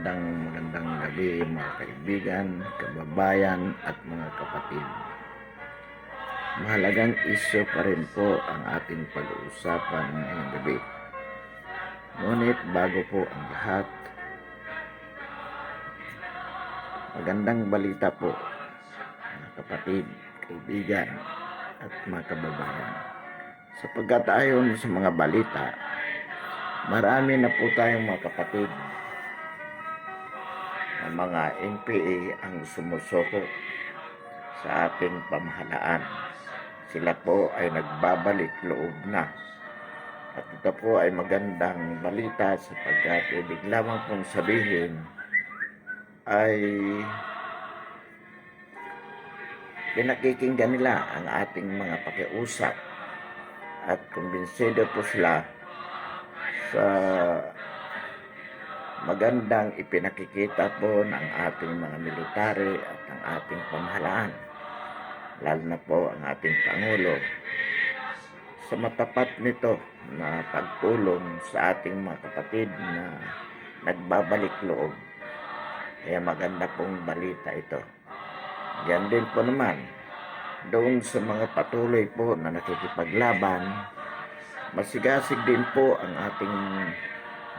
magandang gabi mga kaibigan, kababayan at mga kapatid. Mahalagang isyu pa rin po ang ating pag-uusapan ngayong gabi. Ngunit bago po ang lahat, magandang balita po mga kapatid, kaibigan at mga kababayan. Sapagkat ayon sa mga balita, marami na po tayong mga kapatid na mga NPA ang sumusoko sa ating pamahalaan. Sila po ay nagbabalik loob na. At ito po ay magandang balita sapagkat ibig lamang pong sabihin ay pinakikinggan nila ang ating mga pakiusap at kumbinsido po sila sa magandang ipinakikita po ng ating mga military at ng ating pamahalaan, lalo na po ang ating Pangulo, sa matapat nito na pagtulong sa ating mga kapatid na nagbabalik loob. Kaya maganda pong balita ito. Yan din po naman doon sa mga patuloy po na nakikipaglaban, masigasig din po ang ating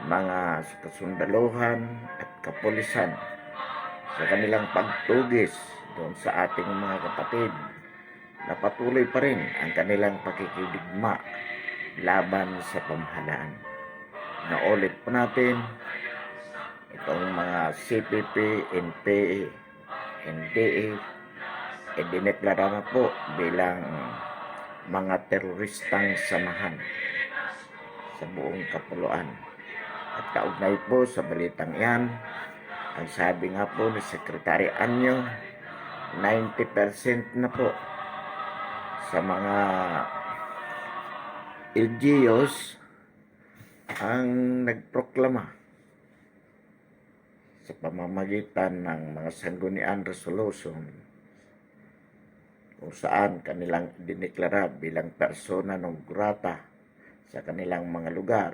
mga kasundaluhan at kapulisan sa kanilang pagtugis doon sa ating mga kapatid na patuloy pa rin ang kanilang pakikidigma laban sa pamahalaan. Naulit po natin itong mga CPP, NPA, NDA dineklara na po bilang mga teroristang samahan sa buong kapuluan. At kaugnay po sa balitang yan, ang sabi nga po ni Secretary Anyo, 90% na po sa mga LGUs ang nagproklama sa pamamagitan ng mga sanggunian resolution kung saan kanilang dineklara bilang persona non grata sa kanilang mga lugar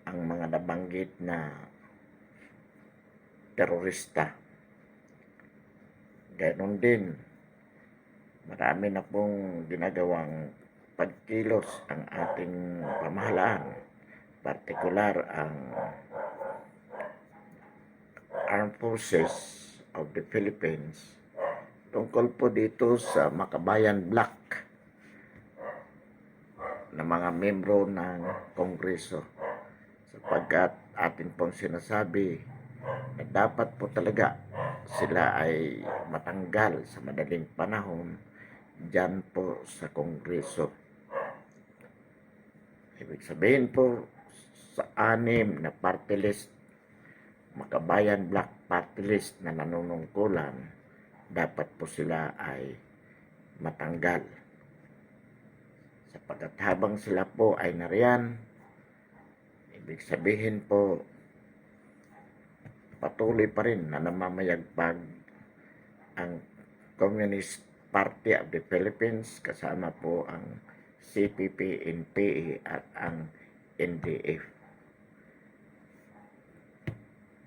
ang mga nabanggit na terorista. Ganon din, marami na pong ginagawang pagkilos ang ating pamahalaan, partikular ang Armed Forces of the Philippines, tungkol po dito sa Makabayan Black na mga membro ng Kongreso, sapagkat atin pong sinasabi na dapat po talaga sila ay matanggal sa madaling panahon dyan po sa Kongreso. Ibig sabihin po sa 6 na party list, Makabayan Black party list na nanunungkulan, dapat po sila ay matanggal. Sapagkat habang sila po ay nariyan, ibig sabihin po patuloy pa rin na namamayagpag ang Communist Party of the Philippines, kasama po ang CPP, NPA at ang NDF.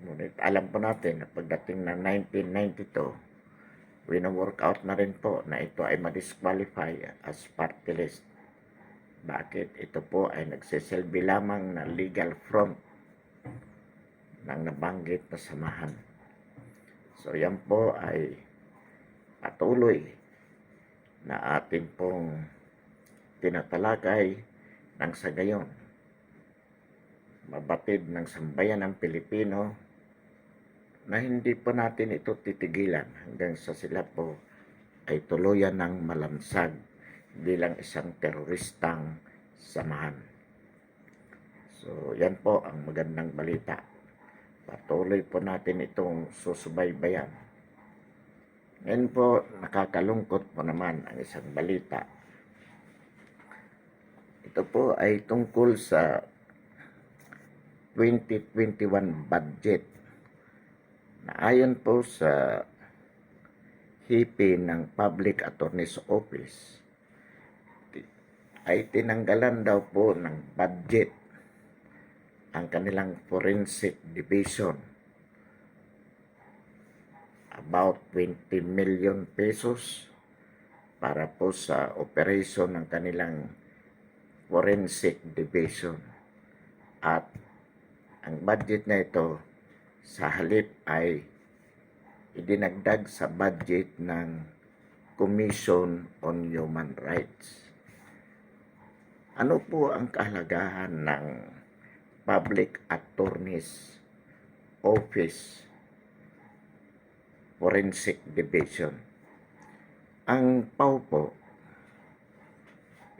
Ngunit alam po natin na pagdating ng 1992, wino-work out na rin po na ito ay ma-disqualify as party list. Bakit? Ito po ay nagsisilbi lamang na legal front ng nabanggit na samahan. So yan po ay patuloy na atin pong tinatalakay ng sa gayon mabatid ng sambayan ng Pilipino na hindi po natin ito titigilan hanggang sa sila po ay tuluyan ng malansag bilang isang teroristang samahan. So yan po ang magandang balita. Patuloy po natin itong susubaybayan. Ngayon po, nakakalungkot po naman ang isang balita. Ito po ay tungkol sa 2021 budget na ayon po sa HIPI ng Public Attorney's Office ay tinanggalan daw po ng budget ang kanilang forensic division about 20 million pesos para po sa operation ng kanilang forensic division. At ang budget na ito sa halip ay idinagdag sa budget ng Commission on Human Rights. Ano po ang kahalagahan ng Public Attorney's Office Forensic Division? Ang PAW po,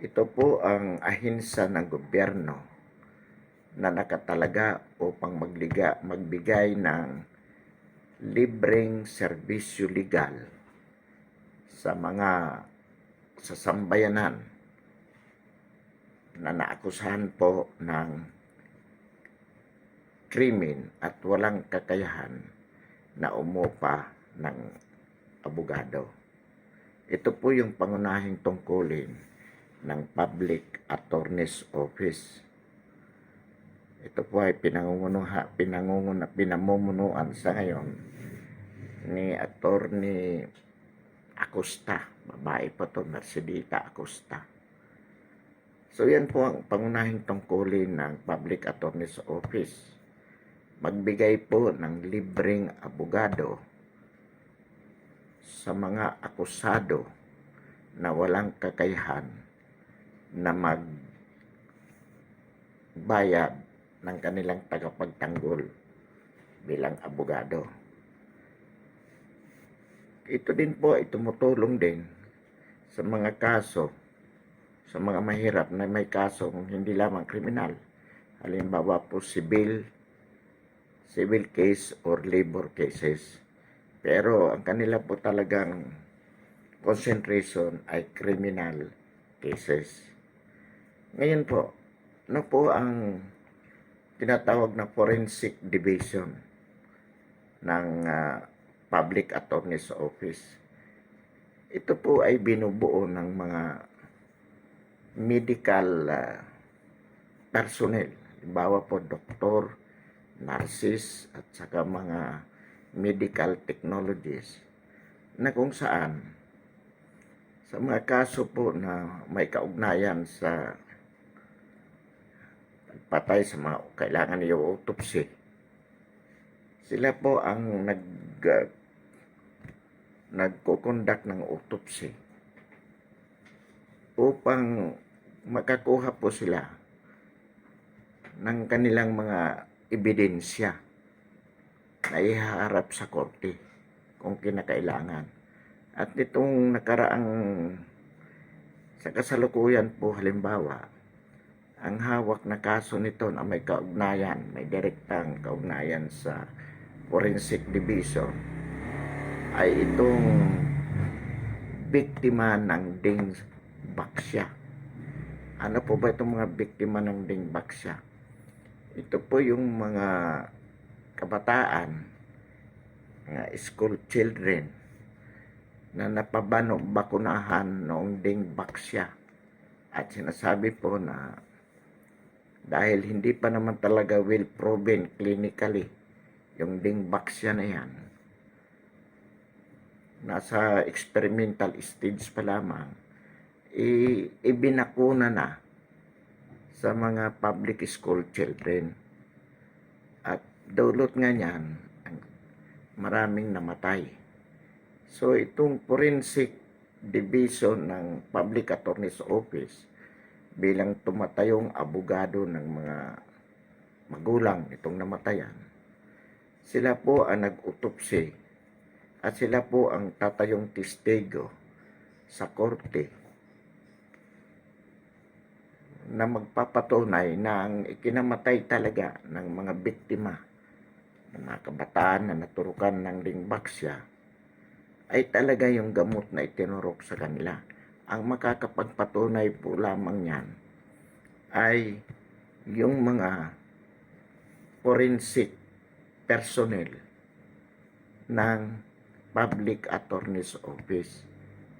ito po ang ahensya ng gobyerno na nakatalaga upang magbigay ng libreng serbisyo legal sa mga sasambayanan na naakusahan po ng krimen at walang kakayahan na umupa ng abogado. Ito po yung pangunahing tungkulin ng Public Attorney's Office. Ito po ay pinamumunuan sa ngayon ni Attorney Acosta. Babae po to, Mercedita Acosta. So yan po ang pangunahing tungkulin ng Public Attorney's Office. Magbigay po ng libreng abogado sa mga akusado na walang kakayahan na magbayad ng kanilang tagapagtanggol bilang abogado. Ito din po ay tumutulong din sa mga kaso, sa mga mahirap na may kaso hindi lamang kriminal. Halimbawa po civil case or labor cases. Pero ang kanila po talagang concentration ay criminal cases. Ngayon po, ano po ang tinatawag na forensic division ng Public Attorney's Office? Ito po ay binubuo ng mga medical personnel. Halimbawa po, doktor, nurses, at saka mga medical technologies na kung saan sa mga kaso po na may kaugnayan sa patay sa mga kailangan yung autopsy, sila po ang nagko-conduct ng autopsy upang makakuha po sila ng kanilang mga ebidensya na ihaharap sa korte kung kinakailangan. At itong nakaraang sa kasalukuyan po, halimbawa, ang hawak na kaso nito na may kaugnayan, may direktang kaugnayan sa Forensic Division ay itong biktima ng Ding Baksya. Ano po ba itong mga biktima ng Ding Baksya? Ito po yung mga kabataan, school children na bakunahan noong Ding Baksya. At sinasabi po na dahil hindi pa naman talaga well proven clinically yung Ding Baksya na yan, nasa experimental stage pa lamang, ibinakuna na sa mga public school children. At dulot nga niyan, maraming namatay. So itong forensic division ng Public Attorney's Office bilang tumatayong abogado ng mga magulang itong namatayan, sila po ang nag-autopsy at sila po ang tatayong testigo sa korte na magpapatunay na ang ikinamatay talaga ng mga biktima ng mga kabataan na naturukan ng Ding Baksya ay talaga yung gamot na itinurok sa kanila. Ang makakapagpatunay po lamang yan ay yung mga forensic personnel ng Public Attorney's Office.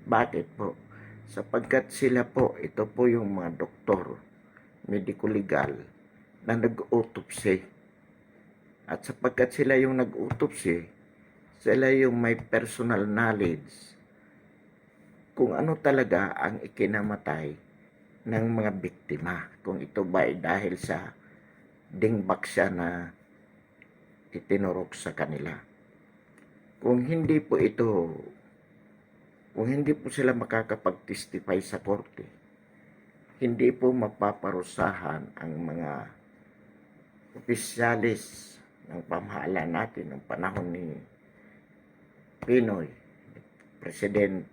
Bakit po? Sapagkat sila po, ito po yung mga doktor, medico-legal na nag-autopsy. At sapagkat sila yung nag-autopsy, Sila yung may personal knowledge kung ano talaga ang ikinamatay ng mga biktima. Kung ito ba ay dahil sa dingbaksya na itinurok sa kanila. Kung hindi po ito, kung hindi po sila makakapag-testify sa korte, hindi po mapaparusahan ang mga opisyalis ng pamahalaan natin ng panahon ni Pinoy, President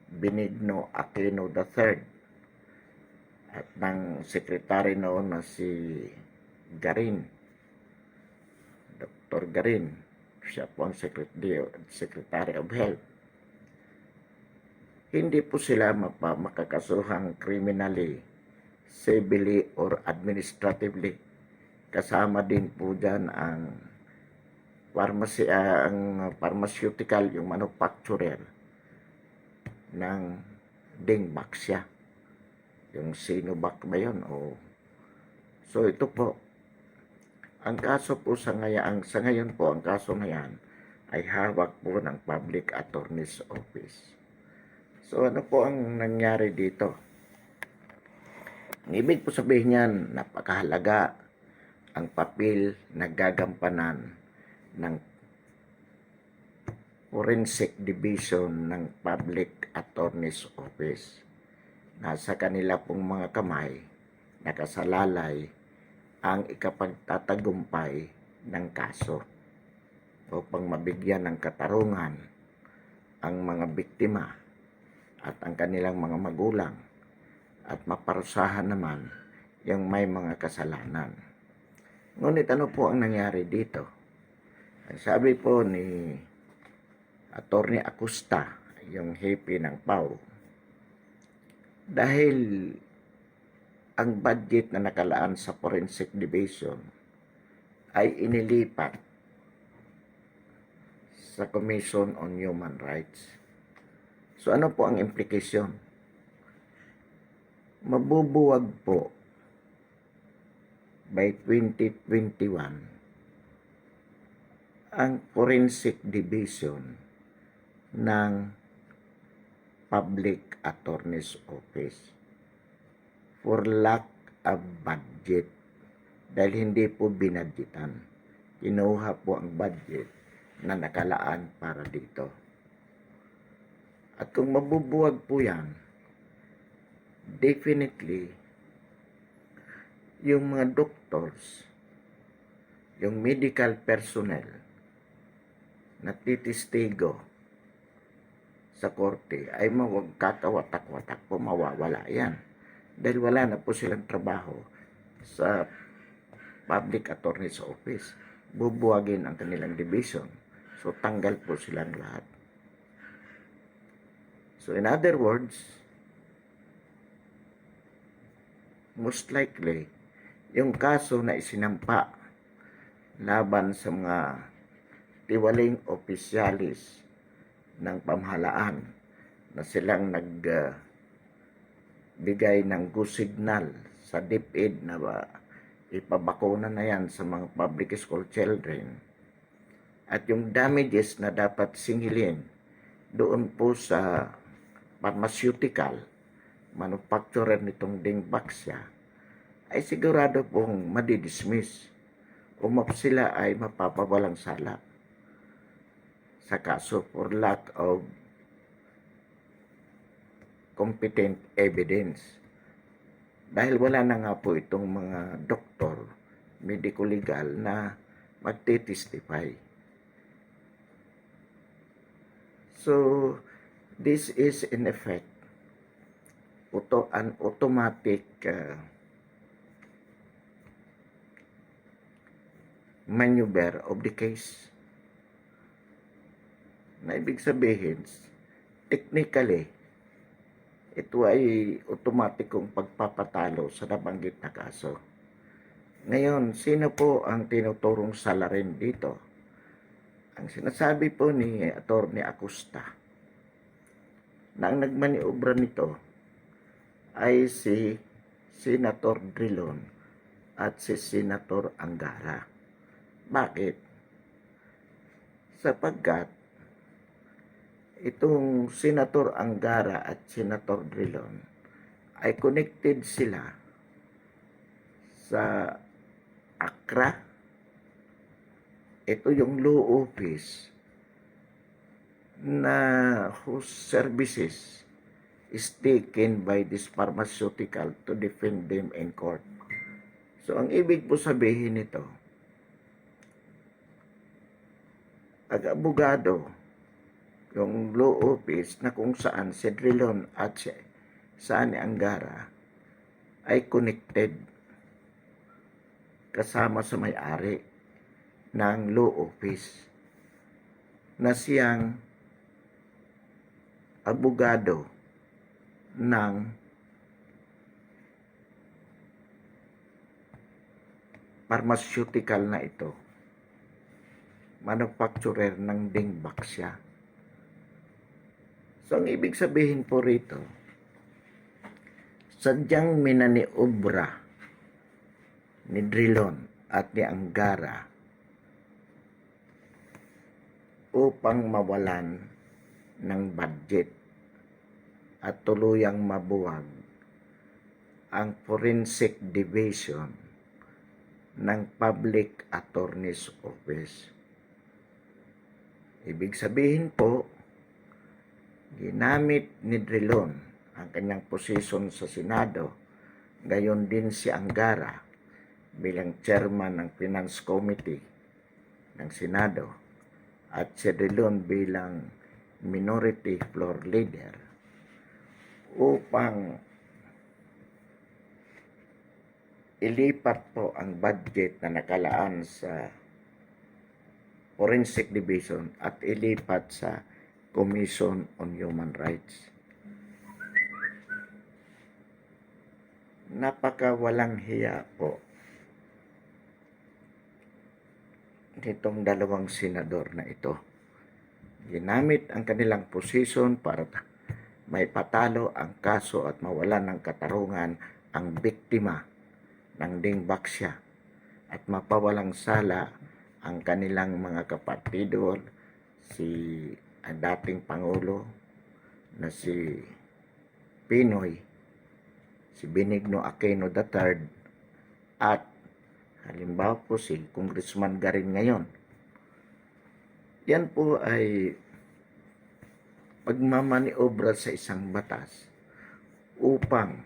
Benigno Aquino III, at ng sekretary noon na si Garin, Dr. Garin, siya po ang Secretary of Health. Hindi po sila makakasuhang criminally, civilly, or administratively. Kasama din po dyan ang pharmaceutical, yung manufacturer ng dingbaksya. Yung Sinovac ba yun? So ito po, ang kaso po sa ngayon po, ang kaso na yan ay hawak po ng Public Attorney's Office. So ano po ang nangyari dito? Ang ibig po sabihin niyan, napakahalaga ang papel na gagampanan ng Forensic Division ng Public Attorney's Office. Nasa kanila pong mga kamay, nakasalalay ang ikapagtatagumpay ng kaso upang mabigyan ng katarungan ang mga biktima at ang kanilang mga magulang at maparusahan naman yung may mga kasalanan. Ngunit ano po ang nangyari dito? Sabi po ni Attorney Acosta, yung hepe ng PAO, dahil ang budget na nakalaan sa Forensic Division ay inilipat sa Commission on Human Rights. So ano po ang implication? Mabubuwag po by 2021 ang Forensic Division ng Public Attorney's Office for lack of budget, dahil hindi po binadgetan. Kinuha po ang budget na nakalaan para dito. At kung mabubuwag po yan, definitely yung mga doctors, yung medical personnel na titistigo sa korte ay kakawatak-watak po, mawawala yan. Dahil wala na po silang trabaho sa Public Attorney's Office. Bubuwagin ang kanilang division. So tanggal po silang lahat. So in other words, most likely, yung kaso na isinampa laban sa mga tiwaling opisyalis ng pamahalaan na silang nagbigay ng go signal sa DepEd na ipabakuna na yan sa mga public school children, at yung damages na dapat singilin doon po sa pharmaceutical manufacturer nitong dingbaksya, ay sigurado pong madidismiss o sila ay mapapawalang sala sa kaso for lack of competent evidence. Dahil wala na nga po itong mga doktor, medico-legal na magte-testify. So, this is in effect an automatic maneuver of the case. Na ibig sabihin, technically, ito ay automatikong pagpapatalo sa nabanggit na kaso. Ngayon, sino po ang tinuturong salarin dito? Ang sinasabi po ni Attorney Acosta na ang nagmaniobra nito ay si Senator Drilon at si Senator Angara. Bakit? sapagkat itong Senator Angara at Senator Drilon ay connected sila sa Accra. Ito yung law office na whose services is taken by this pharmaceutical to defend them in court. So, ang ibig po sabihin nito, abogado, yung law office na kung saan si Drilon at si Sani Angara ay connected kasama sa may-ari ng law office na siyang abogado ng pharmaceutical na ito, manufacturer ng Dingback siya. So, ang ibig sabihin po rito, sadyang minaniobra ni Drilon at ni Angara upang mawalan ng budget at tuluyang mabuwag ang Forensic Division ng Public Attorney's Office. Ibig sabihin po, ginamit ni Drilon ang kanyang posisyon sa Senado, gayon din si Angara bilang chairman ng Finance Committee ng Senado at si Drilon bilang minority floor leader upang ilipat po ang budget na nakalaan sa Forensic Division at ilipat sa Commission on Human Rights. Napaka walang hiya po nitong dalawang senador na ito. Ginamit ang kanilang posisyon para may patalo ang kaso at mawalan ng katarungan ang biktima ng Dingback siya at mapawalang sala ang kanilang mga kapatido, si ang dating Pangulo na si Pinoy, si Benigno Aquino III at halimbawa po si Congressman Garin ngayon. Yan po ay pagmamaniobra sa isang batas upang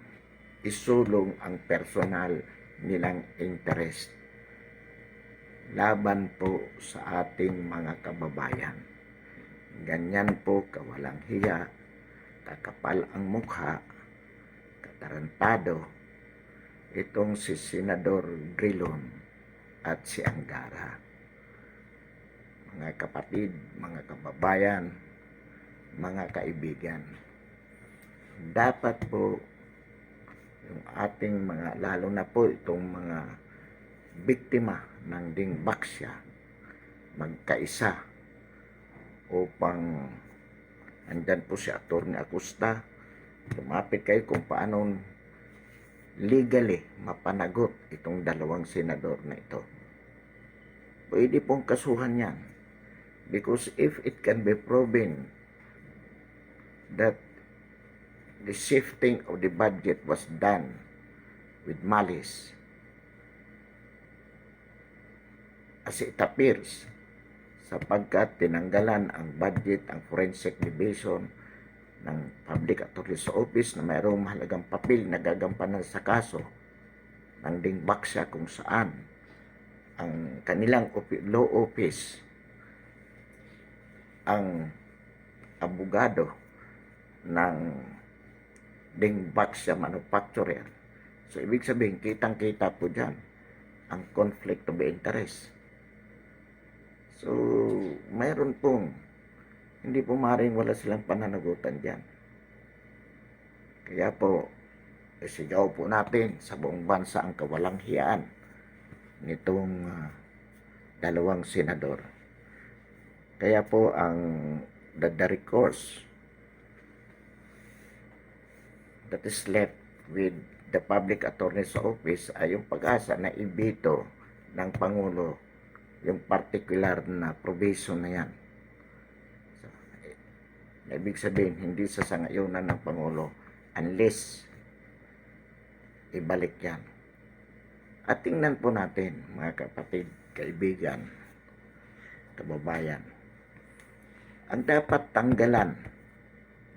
isulong ang personal nilang interest laban po sa ating mga kababayan. Ganyan po kawalang hiya, kakapal ang mukha, katarantado itong si Senador Drilon at si Angara. Mga kapatid, mga kababayan, mga kaibigan, dapat po yung ating mga, lalo na po itong mga biktima ng Dingback siya, magkaisa upang andyan po si Atty. Acosta, lumapit kayo kung paano legally mapanagot itong dalawang senador na ito. Pwede pong kasuhan yan. Because if it can be proven that the shifting of the budget was done with malice, as it appears, sapagkat tinanggalan ang budget ang Forensic Division ng Public Attorney's Office na mayroong mahalagang papel na gagampanan sa kaso ng Dingback siya, kung saan ang kanilang law office ang abogado ng Dingback siya manufacturer. So, ibig sabihin, kitang-kita po dyan ang conflict of interest. So, mayroon pong, hindi po maaaring wala silang pananagutan dyan. Kaya po, isigaw po natin sa buong bansa ang kawalang hiyaan nitong dalawang senador. Kaya po, ang the recourse that is left with the Public Attorney's Office ay yung pag-asa na ibito ng Pangulo yung particular na provision na yan. Ibig sabihin, hindi sa sangayunan ng Pangulo unless ibalik yan. At tingnan po natin, mga kapatid, kaibigan, kababayan, ang dapat tanggalan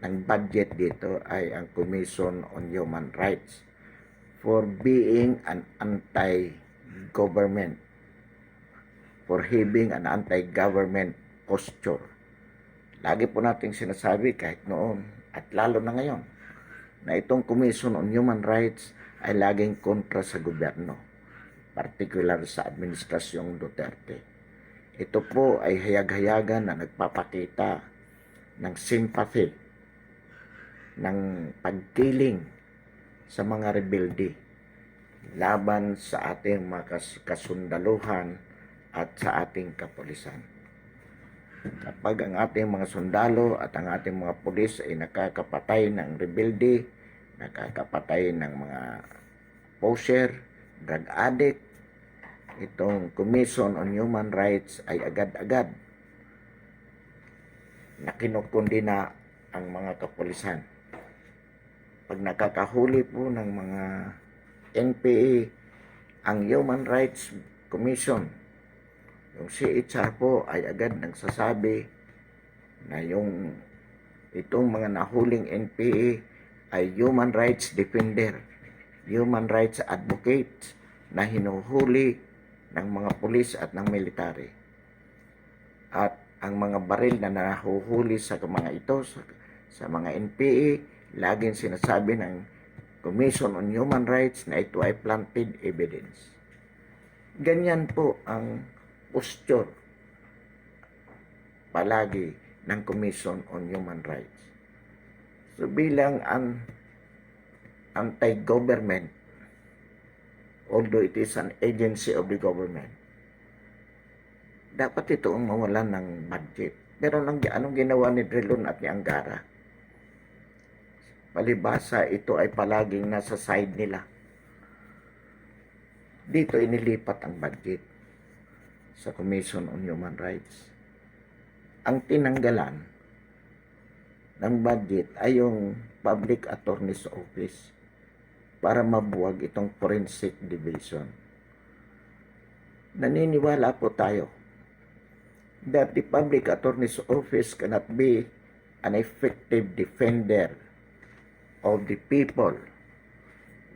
ng budget dito ay ang Commission on Human Rights for being an anti-government, for having an anti-government posture. Lagi po nating sinasabi kahit noon at lalo na ngayon na itong Commission on Human Rights ay laging kontra sa gobyerno, particular sa Administrasyong Duterte. Ito po ay hayag-hayagan na nagpapakita ng sympathy, ng pagkiling sa mga rebelde laban sa ating mga kasundaluhan at sa ating kapulisan. Kapag ang ating mga sundalo at ang ating mga pulis ay nakakapatay ng rebelde, nakakapatay ng mga poser, drug addict, itong Commission on Human Rights ay agad-agad na kinukundina ang mga kapulisan. Pag nakakahuli po ng mga NPA, ang Human Rights Commission, yung CHR po ay agad nagsasabi na itong mga nahuling NPA ay human rights defender, human rights advocate na hinuhuli ng mga pulis at ng military. At ang mga baril na nahuhuli sa mga ito, sa mga NPA, laging sinasabi ng Commission on Human Rights na ito ay planted evidence. Ganyan po ang posture palagi ng Commission on Human Rights. So bilang anti-government, although it is an agency of the government, dapat ito ang mawalan ng budget. Pero anong ginawa ni Drilon at ni Angara? Palibasa, ito ay palaging nasa side nila. Dito inilipat ang budget sa Commission on Human Rights. Ang tinanggalan ng budget ay yung Public Attorney's Office para mabuwag itong Forensic Division. Naniniwala po tayo that the Public Attorney's Office cannot be an effective defender of the people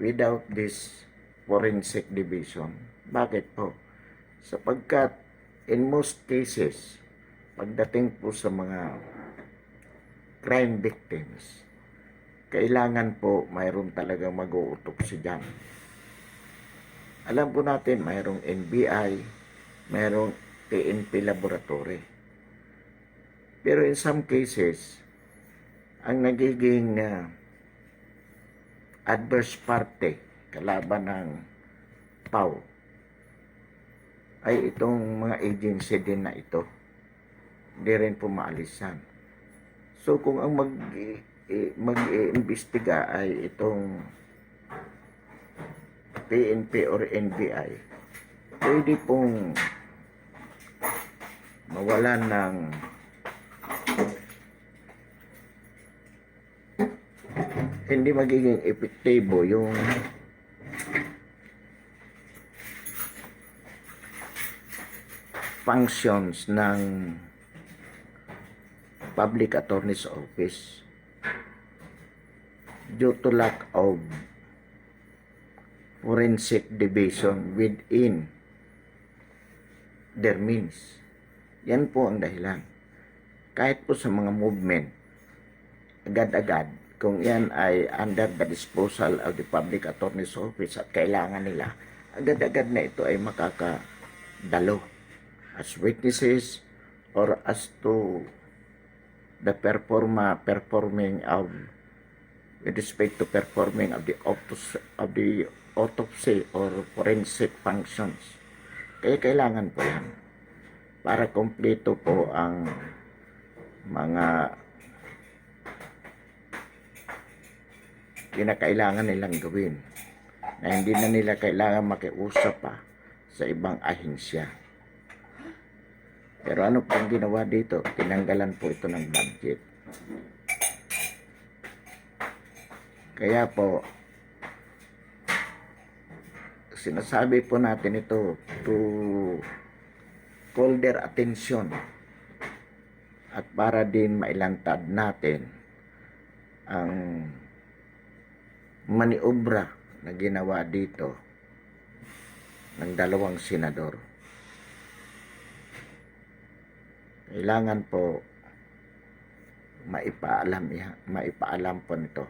without this Forensic Division. Bakit po? Sapagkat in most cases, pagdating po sa mga crime victims, kailangan po mayroon talaga mag-uutopsy dyan. Alam po natin, mayroong NBI, mayroong PNP laboratory. Pero in some cases, ang nagiging adverse party kalaban ng PAW ay itong mga agency din na ito. Hindi rin po maalisan. So kung ang mag-iimbestiga ay itong PNP or NBI, pwede pong mawalan ng hindi magiging epektibo yung functions ng Public Attorney's Office due to lack of forensic division within their means. Yan po ang dahilan. Kahit po sa mga movement, agad-agad, kung yan ay under the disposal of the Public Attorney's Office at kailangan nila, agad-agad na ito ay makakadalo as witnesses or as to the performing of with respect to performing of the autopsy or forensic functions. Kaya kailangan po yan para kompleto po ang mga kinakailangan nilang gawin na hindi na nila kailangan makiusap pa sa ibang ahensya. Pero ano pong ginawa dito? Tinanggalan po ito ng budget. Kaya po, sinasabi po natin ito to call their attention at para din mailantad natin ang maniobra na ginawa dito ng dalawang senador. Kailangan po maipaalam po nito.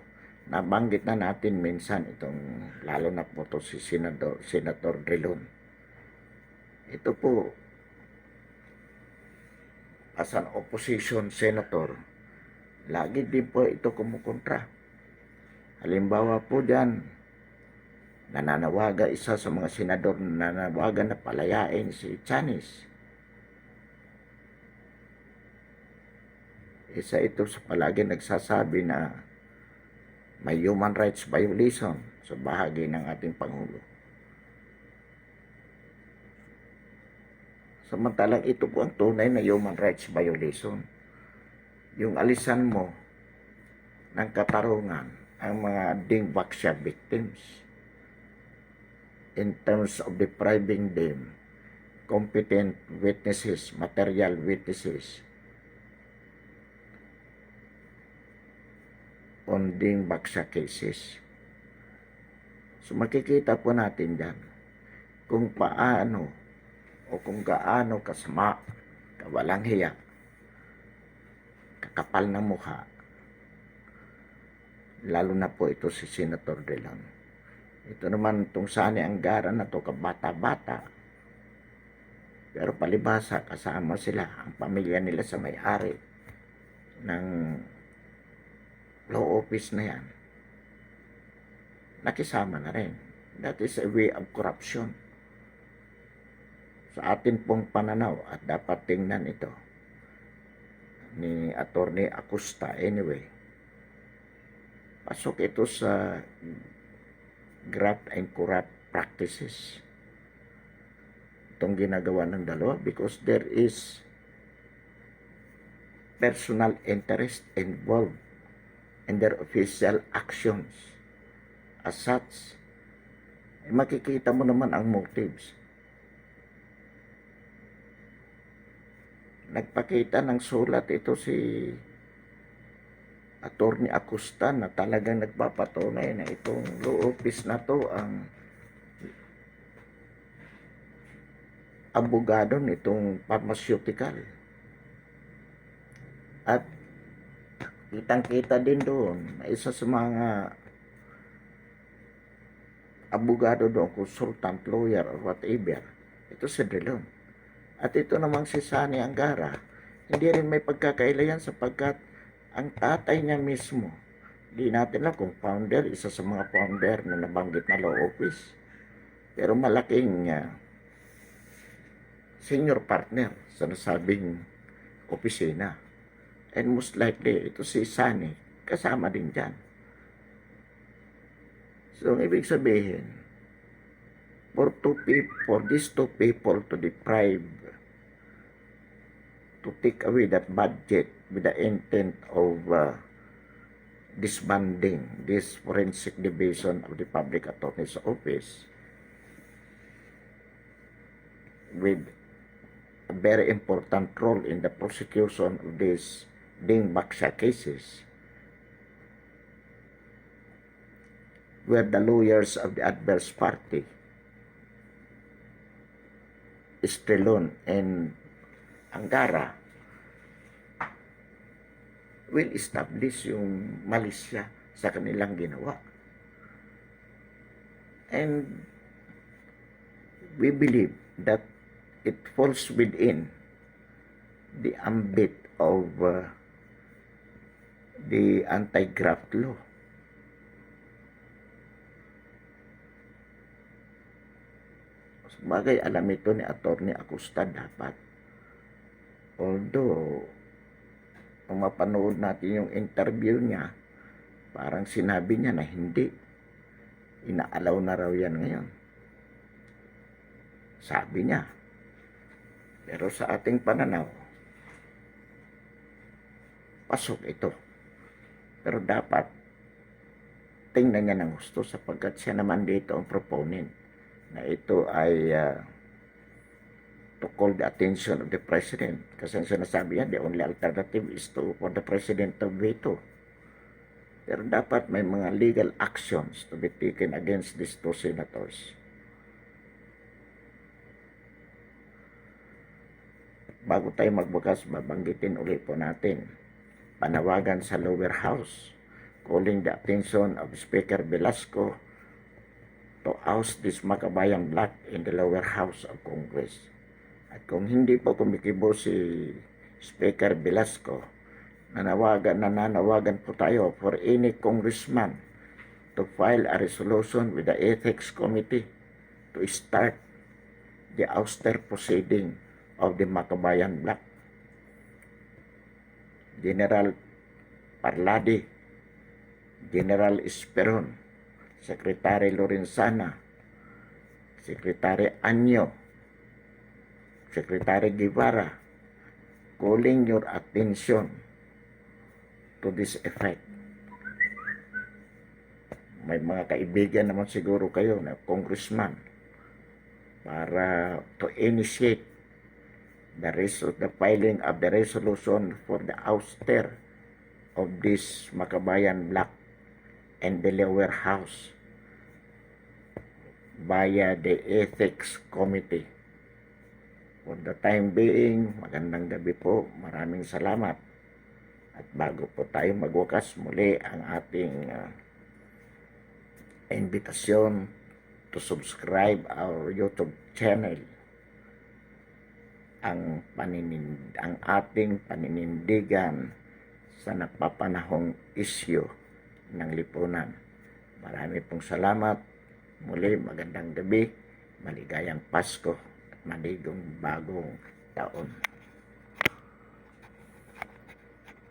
Nabanggit na natin minsan itong, lalo na po to si Senator Drilon. Ito po, as an opposition senator, lagi din po ito kumukontra. Halimbawa po diyan, nananawaga isa sa mga senador na nananawagan na palayain si Chanis. Isa ito sa palagi nagsasabi na may human rights violation sa bahagi ng ating Pangulo. Samantalang ito po ang tunay na human rights violation. Yung alisan mo ng katarungan ang mga Dingbaksya victims in terms of depriving them competent witnesses, material witnesses on Dingbaksya cases. So makikita po natin dyan kung paano o kung gaano kasama, kawalang hiya, kakapal ng mukha, lalo na po ito si Senator Drilon. Ito naman itong Sani Angara na to, kabata-bata, pero palibhasa kasama sila, ang pamilya nila sa may-ari ng law office na yan, nakisama na rin. That is a way of corruption. Sa atin pong pananaw, at dapat tingnan ito ni Attorney Acosta anyway, pasok ito sa graft and corrupt practices itong ginagawa ng dalawa, because there is personal interest involved in their official actions. As such, makikita mo naman ang motives. Nagpakita ng sulat ito si Attorney Acosta na talagang nagpapatunay na itong law office na to ang abogado nitong pharmaceutical. At kitang-kita din doon na isa sa mga abogado doon, consultant, lawyer, or whatever, ito si Drilon. At ito namang si Sani Angara, hindi rin may pagkakailayan sapagkat ang tatay niya mismo, di natin lang kung founder, isa sa mga founder na nabanggit na law office, pero malaking senior partner sa nasabing opisina. And most likely, ito si Sani, kasama din dyan. So, ang ibig sabihin, for these two people to deprive, to take away that budget with the intent of disbanding this forensic division of the public attorney's office with a very important role in the prosecution of these Dingbaksya cases, where the lawyers of the adverse party is Drilon and Angara will establish yung malisya sa kanilang ginawa. And we believe that it falls within the ambit of the anti-graft law. Bagay, alam ito ni Attorney Acosta dapat. Although, kung mapanood natin yung interview niya, parang sinabi niya na hindi. Inaalaw na raw yan ngayon. Sabi niya. Pero sa ating pananaw, pasok ito. Pero dapat tingnan niya ng gusto sapagkat siya naman dito ang proponent na ito ay to call the attention of the president. Kasi ang sinasabi niya, the only alternative is for the president to veto. Pero dapat may mga legal actions to be taken against these two senators. Bago tayo magbukas, babanggitin ulit po natin. Panawagan sa lower house, calling the attention of Speaker Velasco to oust this Makabayan bloc in the lower house of Congress. At kung hindi po kumikibo si Speaker Velasco, nananawagan po tayo for any congressman to file a resolution with the Ethics Committee to start the ouster proceeding of the Makabayan bloc. General Parladi, General Esperon, Secretary Lorenzana, Secretary Anyo, Secretary Guevara, calling your attention to this effect. May mga kaibigan naman siguro kayo na congressman para to initiate the filing of the resolution for the ouster of this Makabayan bloc and the lower house via the Ethics Committee. For the time being, magandang gabi po. Maraming salamat. At bago po tayo magwakas muli ang ating invitasyon to subscribe our YouTube channel. Ang ating paninindigan sa napapanahong isyu ng lipunan. Marami pong salamat. Muli, magandang gabi, maligayang Pasko at maligong bagong taon.